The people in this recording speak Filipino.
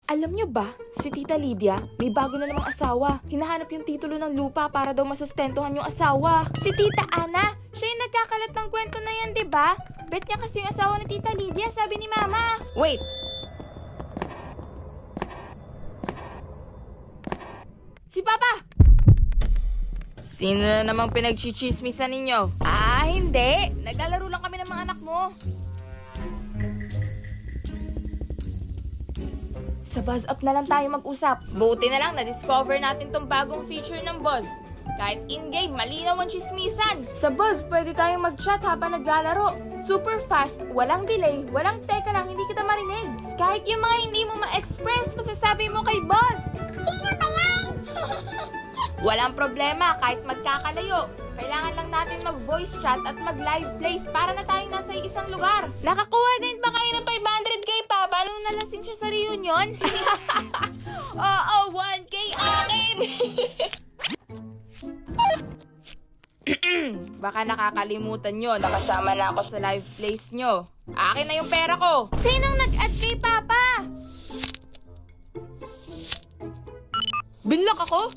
Alam nyo ba, si Tita Lydia, may bago na namang asawa. Hinahanap yung titulo ng lupa para daw masustentuhan yung asawa. Si Tita Ana, siya yung nagkakalat ng kwento na yan, diba? Bet niya kasi yung asawa ni Tita Lydia, sabi ni Mama. Wait! Si Papa! Sino na namang pinagchichismisan ninyo? Hindi. Naglalaro lang kami ng mga anak mo. Sa Buzz Up na lang tayo mag-usap. Buti na lang na-discover natin tong bagong feature ng Buzz. Kahit in-game, malinaw ang chismisan. Sa Buzz, pwede tayong mag-chat habang naglalaro. Super fast, walang delay, walang teka lang, hindi kita marinig. Kahit yung mga hindi mo ma-express, masasabi mo kay Buzz. Sino ba yan? Walang problema, kahit magkakalayo. Kailangan lang natin mag-voice chat at mag-live plays para na tayong nasa isang lugar. Nakakuha din ba kayo ng 500k, Papa? Nung nalasing siya sa reunion? Oo, 1k akin! Baka nakakalimutan nyo, nakasama na ako sa live plays nyo. Akin na yung pera ko. Sinong nag-add kay Papa? Binlock ako?